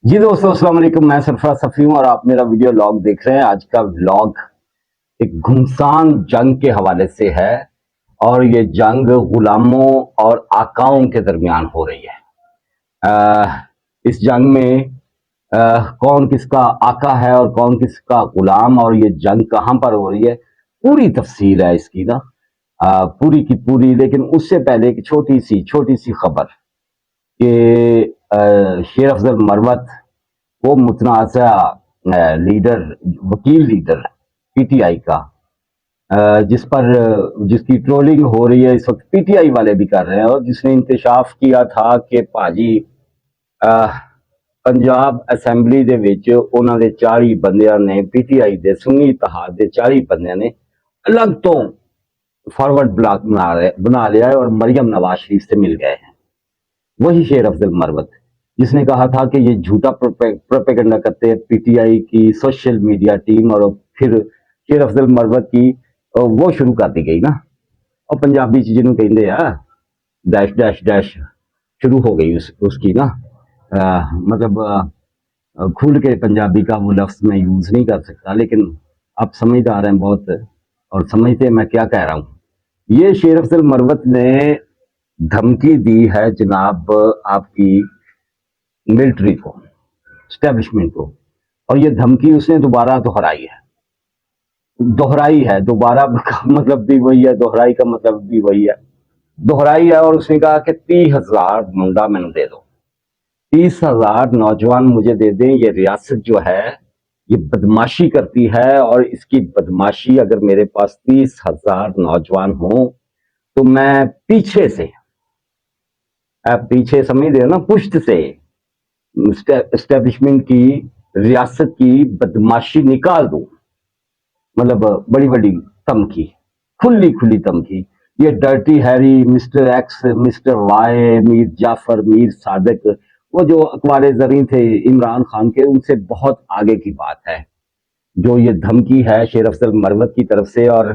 جی دوستوں السلام علیکم، میں سرفراز صفی ہوں اور آپ میرا ویڈیو لاگ دیکھ رہے ہیں۔ آج کا ولاگ ایک گھمسان جنگ کے حوالے سے ہے اور یہ جنگ غلاموں اور آقاؤں کے درمیان ہو رہی ہے۔ اس جنگ میں کون کس کا آقا ہے اور کون کس کا غلام، اور یہ جنگ کہاں پر ہو رہی ہے، پوری تفصیل ہے اس کی نا، پوری کی پوری۔ لیکن اس سے پہلے ایک چھوٹی سی خبر کہ شیر افضل مروت وہ متنازع لیڈر، وکیل لیڈر پی ٹی آئی کا، جس کی ٹرولنگ ہو رہی ہے اس وقت، پی ٹی آئی والے بھی کر رہے ہیں، اور جس نے انکشاف کیا تھا کہ پاجی پنجاب اسمبلی دے وچ انہاں دے 40 بندیاں نے، پی ٹی آئی دے سنی اتحاد دے 40 بندیاں نے الگ تو فارورڈ بلاک بنا لیا ہے اور مریم نواز شریف سے مل گئے ہیں۔ وہی شیر افضل مروت جس نے کہا تھا کہ یہ جھوٹا پروپیگنڈا کرتے ہیں پی ٹی آئی کی سوشل میڈیا ٹیم، اور پھر شیر افضل مروت کی وہ شروع کر دی گئی نا، اور پنجابی جنہوں کہندے ہیں ڈیش ڈیش ڈیش شروع ہو گئی اس کی نا، مطلب کھول کے پنجابی کا وہ لفظ میں یوز نہیں کر سکتا، لیکن آپ سمجھدار ہیں بہت اور سمجھتے ہیں میں کیا کہہ رہا ہوں۔ یہ شیر افضل مروت نے دھمکی دی ہے جناب آپ کی ملٹری کو، اسٹیبلشمنٹ کو، اور یہ دھمکی اس نے دوبارہ دہرائی ہے دوبارہ کا مطلب بھی وہی ہے، دہرائی کا مطلب بھی وہی ہے، دہرائی ہے، اور اس نے کہا کہ 30,000 منڈا میں دے دو، 30,000 نوجوان مجھے دے دیں۔ یہ ریاست جو ہے یہ بدماشی کرتی ہے، اور اس کی بدماشی اگر میرے پاس 30,000 نوجوان ہوں تو میں پیچھے سے، آپ پیچھے سمجھ دے نا، پشت سے اسٹیبلشمنٹ کی، ریاست کی بدماشی نکال دوں، مطلب بڑی بڑی تمکی، کھلی تمکی۔ یہ dirty Harry, mister X, mister Y, Mir Jafar, Mir Sadiq, وہ جو اخبار زریں تھے عمران خان کے، ان سے بہت آگے کی بات ہے جو یہ دھمکی ہے شیر افضل مروت کی طرف سے۔ اور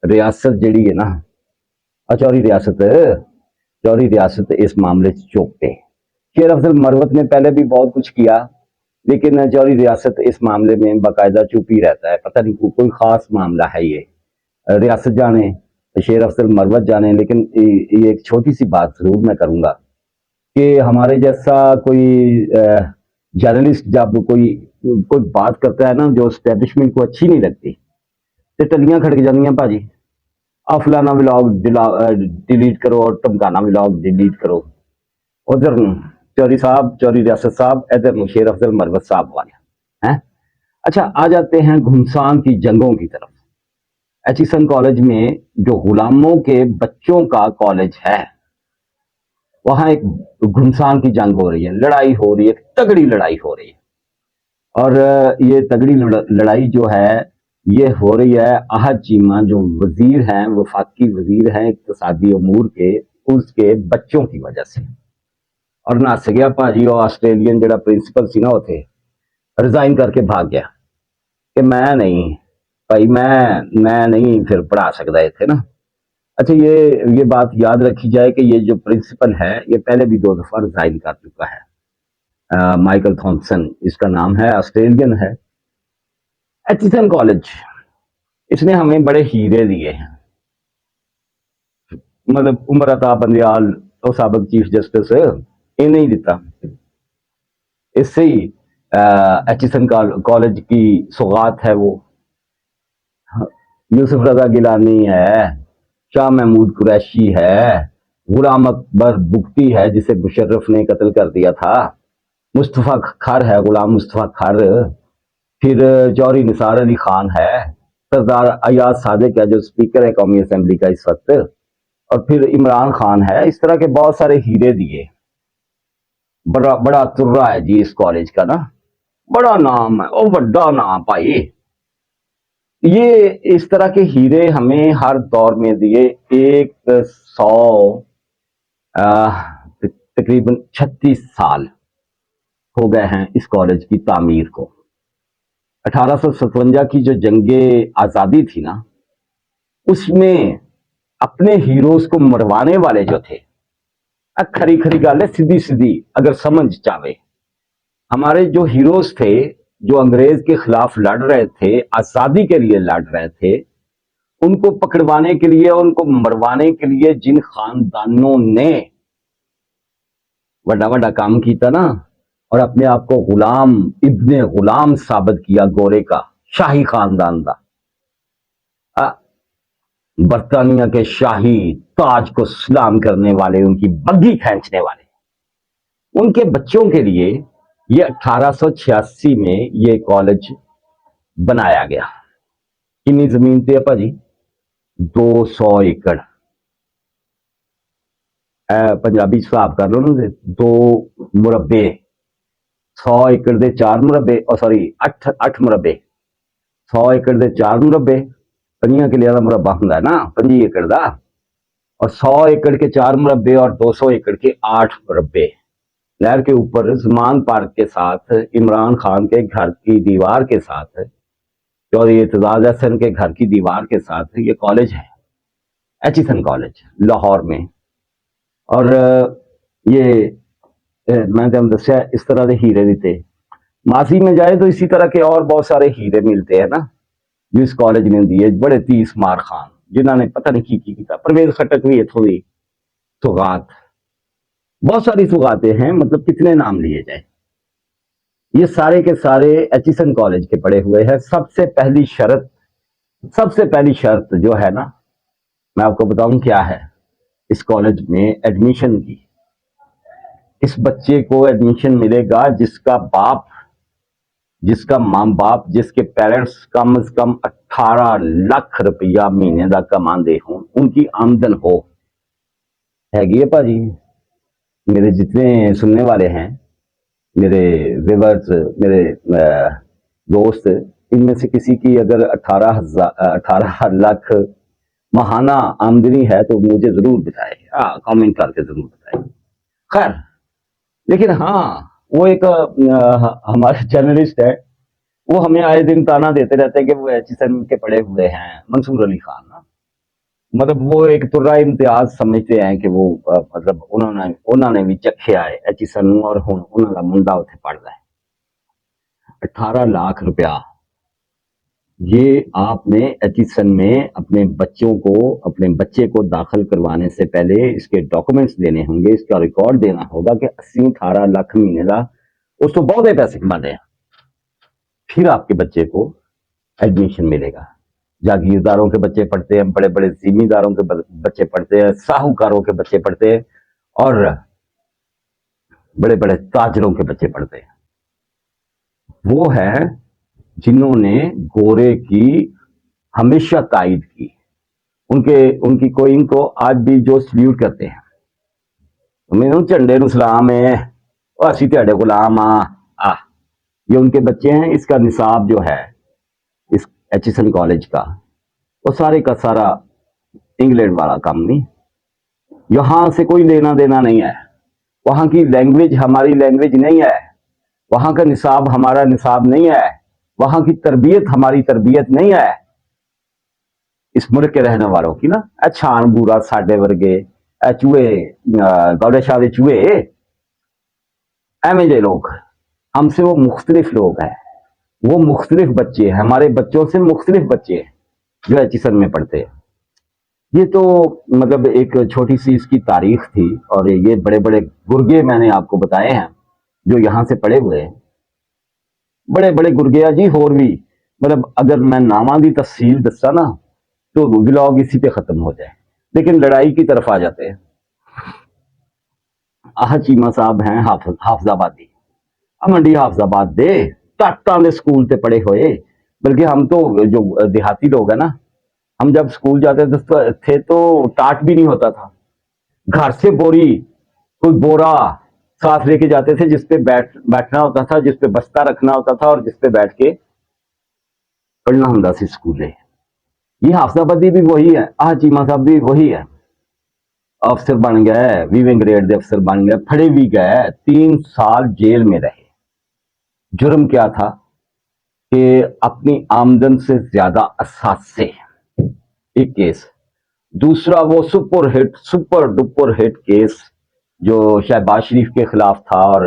ریاست جڑی ہے نا، چوری ریاست اس معاملے سے چوکتے ہیں۔ شیر افضل مروت نے پہلے بھی بہت کچھ کیا، لیکن جوہری ریاست اس معاملے میں باقاعدہ چپ ہی رہتا ہے، پتہ نہیں کوئی خاص معاملہ ہے یہ، ریاست جانے شیر افضل مروت جانے۔ لیکن یہ ایک چھوٹی سی بات ضرور میں کروں گا کہ ہمارے جیسا کوئی جرنلسٹ جب کوئی بات کرتا ہے نا جو اسٹیبلشمنٹ کو اچھی نہیں لگتی، تو ٹلیاں کھڑک جاندیاں پاجی، فلانا ولاگ ڈیلیٹ کرو اور ٹمکانا ولاگ ڈیلیٹ کرو، ادھر چوری ریاست صاحب، ادھر شیر افضل مروت صاحب والے ہیں۔ اچھا، آ جاتے ہیں گھمسان کی جنگوں کی طرف۔ ایچیسن کالج میں جو غلاموں کے بچوں کا کالج ہے، وہاں ایک گھمسان کی جنگ ہو رہی ہے، لڑائی ہو رہی ہے، تگڑی لڑائی ہو رہی ہے، اور یہ تگڑی لڑائی جو ہے یہ ہو رہی ہے احد چیمہ جو وزیر ہیں، وفاقی وزیر ہیں اقتصادی امور کے، اس کے بچوں کی وجہ سے۔ اور نس گیا پاجی، وہ آسٹریلین جڑا پرنسپل سی نا اتنے، ریزائن کر کے بھاگ گیا کہ میں نہیں بھائی، میں نہیں پھر پڑھا سکتا اتنے نا۔ اچھا، یہ بات یاد رکھی جائے کہ یہ جو پرنسپل ہے یہ پہلے بھی 2 دفعہ ریزائن کر چکا ہے، مائیکل تھامپسن اس کا نام ہے، آسٹریلین ہے۔ ایچیسن کالج اس نے ہمیں بڑے ہیرے دیے ہیں، مطلب عمر عطا بندیال اور سابق چیف جسٹس یہ نہیں دیتا، اس سے ہی ایچیسن کالج کی سوغات ہے، وہ یوسف رضا گیلانی ہے، شاہ محمود قریشی ہے، غلام اکبر بگٹی ہے جسے مشرف نے قتل کر دیا تھا، مصطفیٰ کھر ہے، غلام مصطفیٰ کھر، پھر جوہری نثار علی خان ہے، سردار ایاز صادق ہے جو اسپیکر ہے قومی اسمبلی کا اس وقت، اور پھر عمران خان ہے۔ اس طرح کے بہت سارے ہیرے دیے، بڑا ترا ہے جی اس کالج کا نا، بڑا نام ہے، او بڑا نام بھائی۔ یہ اس طرح کے ہیرے ہمیں ہر دور میں دیے۔ 100 تقریباً 36 سال ہو گئے ہیں اس کالج کی تعمیر کو۔ 1857 کی جو جنگ آزادی تھی نا، اس میں اپنے ہیروز کو مروانے والے جو تھے، کھری گل ہے، سیدھی اگر سمجھ چاہے، ہمارے جو ہیروز تھے جو انگریز کے خلاف لڑ رہے تھے, آزادی کے لیے لڑ رہے تھے, ان کو پکڑوانے کے لیے, ان کو مروانے کے لیے جن خاندانوں نے بڑا بڑا کام کیتا نا, اور اپنے آپ کو غلام ابن غلام ثابت کیا گورے کا, شاہی خاندان کا, برطانیہ کے شاہی تاج کو سلام کرنے والے, ان کی بگھی کھینچنے والے, ان کے بچوں کے لیے یہ 1886 میں یہ کالج بنایا گیا. کنی زمین تے ہے جی 200 ایکڑ. پنجابی حساب کر لو نا, 2 مربے, 100 ایکڑ دے 4 مربے, سوری 8 مربے, 100 ایکڑ دے 4 مربے, 5 کلیاں کا مربع ہوں نا 25 ایکڑ کا, اور 100 ایکڑ کے 4 مربے اور 200 ایکڑ کے 8 مربے. نہر کے اوپر زمان پارک کے ساتھ, عمران خان کے گھر کی دیوار کے ساتھ, چودھری اعتزاز احسن کے گھر کی دیوار کے ساتھ یہ کالج ہے, ایچیسن کالج لاہور میں. اور یہ میں نے دسیا اس طرح کے ہیرے بھی تھے. ماضی میں جائے تو اسی طرح کے اور بہت سارے ہیرے ملتے ہیں نا جو اس کالج نے دیے. بڑے 30 مار خان جنہوں نے پتہ نہیں کی تھا, پرویز خٹک بھی اتوں دی, سوغات, بہت ساری سوغاتیں ہیں, مطلب کتنے نام لیے جائیں. یہ سارے کے سارے ایچیسن کالج کے پڑے ہوئے ہیں. سب سے پہلی شرط جو ہے نا, میں آپ کو بتاؤں کیا ہے اس کالج میں ایڈمیشن کی. اس بچے کو ایڈمیشن ملے گا جس کا باپ, جس کا ماں باپ, جس کے پیرنٹس کم از کم 18 لاکھ روپیہ مہینے کا کماندے ہوں, ان کی آمدن ہو. ہے گی ہے جی, میرے جتنے سننے والے ہیں, میرے ویورز, میرے دوست, ان میں سے کسی کی اگر 18 لاکھ ماہانہ آمدنی ہے تو مجھے ضرور بتائے, کامنٹ کر کے ضرور بتائے. خیر, لیکن ہاں وہ ایک ہمارے جرنلسٹ ہے, وہ ہمیں آئے دن تانا دیتے رہتے ہیں کہ وہ ایچیسن کے پڑے ہوئے ہیں. منصور علی خان نا, مطلب وہ ایک ترا امتیاز سمجھتے ہیں کہ وہ مطلب انہوں نے بھی چکھیا ہے ایچیسن, اور ہوں انہوں کا منڈا اتنے پڑھتا ہے. 18 لاکھ روپیہ یہ آپ نے ایچیسن میں اپنے بچے کو داخل کروانے سے پہلے اس کے ڈاکومنٹس دینے ہوں گے, اس کا ریکارڈ دینا ہوگا کہ 18 لاکھ مہینے کا, اس تو بہت پیسے کمانے ہیں. پھر آپ کے بچے کو ایڈمیشن ملے گا. جاگیرداروں کے بچے پڑھتے ہیں, بڑے بڑے زمینداروں کے بچے پڑھتے ہیں, ساہوکاروں کے بچے پڑھتے ہیں, اور بڑے بڑے تاجروں کے بچے پڑھتے ہیں. وہ ہے جنہوں نے گورے کی ہمیشہ تائید کی. ان کی کوئن کو آج بھی جو سلیوٹ کرتے ہیں, میرے جھنڈے نو سلام ہے, اسی تہاڈے غلام آ, یہ ان کے بچے ہیں. اس کا نصاب جو ہے اس ایچیسن کالج کا, وہ سارے کا سارا انگلینڈ والا کام نہیں. یہاں سے کوئی لینا دینا نہیں ہے. وہاں کی لینگویج ہماری لینگویج نہیں ہے, وہاں کا نصاب ہمارا نصاب نہیں ہے, وہاں کی تربیت ہماری تربیت نہیں ہے. اس ملک کے رہنے والوں کی نا, چھان بورا ساڈے ورگے, چوہے, گوڑے شاہ دے چوہے, ایویں جے لوگ, ہم سے وہ مختلف لوگ ہیں. وہ مختلف بچے ہیں, ہمارے بچوں سے مختلف بچے ہیں جو ایچیسن میں پڑھتے ہیں. یہ تو مطلب ایک چھوٹی سی اس کی تاریخ تھی. اور یہ بڑے بڑے گرگے میں نے آپ کو بتائے ہیں جو یہاں سے پڑے ہوئے ہیں, بڑے بڑے گرگے جی. اور بھی مطلب اگر میں ناماں دی تفصیل دسا نا تو ولاگ اسی پہ ختم ہو جائے, لیکن لڑائی کی طرف آ جاتے ہیں. چیمہ صاحب ہیں حافظ آبادی, منڈی حافظ آباد دے ٹاٹاں دے سکول تے پڑے ہوئے. بلکہ ہم تو جو دیہاتی لوگ ہیں نا, ہم جب سکول جاتے تھے تو ٹاٹ بھی نہیں ہوتا تھا. گھر سے کوئی بورا ساتھ لے کے جاتے تھے جس پہ بیٹھنا ہوتا تھا, جس پہ بستہ رکھنا ہوتا تھا, اور جس پہ بیٹھ کے پڑھنا ہوتا سی سکولے. یہ حافظ آبادی بھی وہی ہے, چیمہ صاحب بھی وہی ہے. افسر بن گئے, 20ویں گریڈ دے افسر بن گئے, پھڑے بھی گئے, 3 سال جیل میں رہے. جرم کیا تھا کہ اپنی آمدن سے زیادہ اثاثے, ایک کیس. دوسرا وہ سپر ڈپر ہٹ کیس جو شہباز شریف کے خلاف تھا, اور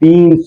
3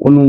ਉਹਨੂੰ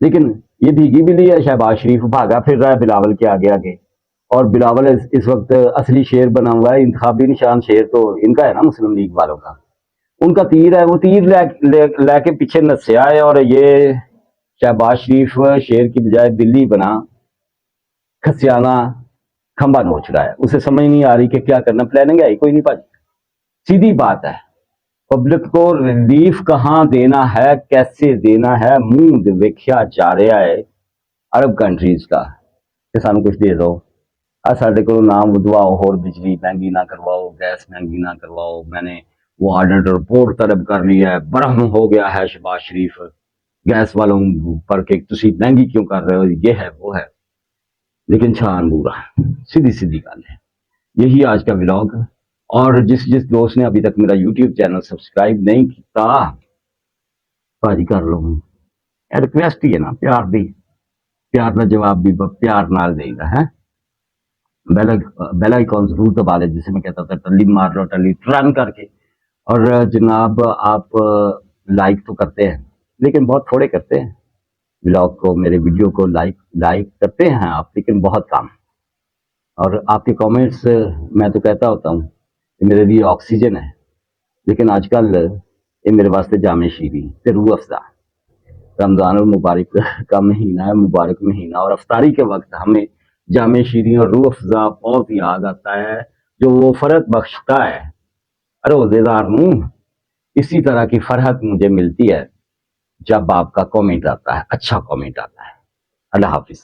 لیکن یہ بھیگی بلی ہے، شہباز شریف بھاگا پھر رہا ہے بلاول کے آگے آگے، اور بلاول اس وقت اصلی شیر بنا ہوا ہے، انتخابی نشان شیر تو ان کا ہے نا، مسلم لیگ والوں کا، ان کا تیر ہے، وہ تیر لے کے پیچھے نسیا ہے، اور یہ شہباز شریف شیر کی بجائے بلی بنا کھسیانہ کھمبا نوچ رہا ہے، اسے سمجھ نہیں آ رہی کہ کیا کرنا، پلاننگ ہے ہی کوئی نہیں بھائی، سیدھی بات ہے، پبلک کو ریلیف کہاں دینا ہے، کیسے دینا ہے، منہ ویکھیا جا رہا ہے عرب کنٹریز کا کہ سانو کچھ دے دو، سارے کو نام ودواؤ، اور بجلی مہنگی نہ کرواؤ، گیس مہنگی نہ کرواؤ، میں نے وہ آرڈر رپورٹ طلب کر لی ہے، برہم ہو گیا ہے شہباز شریف گیس والوں پر کہ تسی مہنگی کیوں کر رہے ہو، یہ ہے وہ ہے، لیکن چھان بورا سیدھی سیدھی گل ہے۔ یہی آج کا ولاگ، اور جس دوست نے ابھی تک میرا یوٹیوب چینل سبسکرائب نہیں کیتا، بھاجی کر لو، ریکویسٹ ہی ہے نا، پیار دی، پیار کا جواب بھی پیار نال دے گا ہے، بیل آئیکن ضرور دبا لے، جسے میں کہتا تھا ٹلی مار لو، ٹلی رن کر کے، اور جناب آپ لائک تو کرتے ہیں لیکن بہت تھوڑے کرتے ہیں، ولاگ کو، میرے ویڈیو کو لائک کرتے ہیں آپ لیکن بہت کم، اور آپ کے کامنٹس میں تو کہتا ہوتا ہوں کہ میرے لیے آکسیجن ہے، لیکن آج کل یہ میرے واسطے جامع شیریں تے روح افزا، رمضان المبارک کا مہینہ ہے، مبارک مہینہ، اور افطاری کے وقت ہمیں جامع شیریں اور روح افزا بہت یاد آتا ہے، جو وہ فرحت بخشتا ہے روزے دار نوں، اسی طرح کی فرحت مجھے ملتی ہے جب آپ کا کامنٹ آتا ہے، اچھا کامنٹ آتا ہے۔ اللہ حافظ۔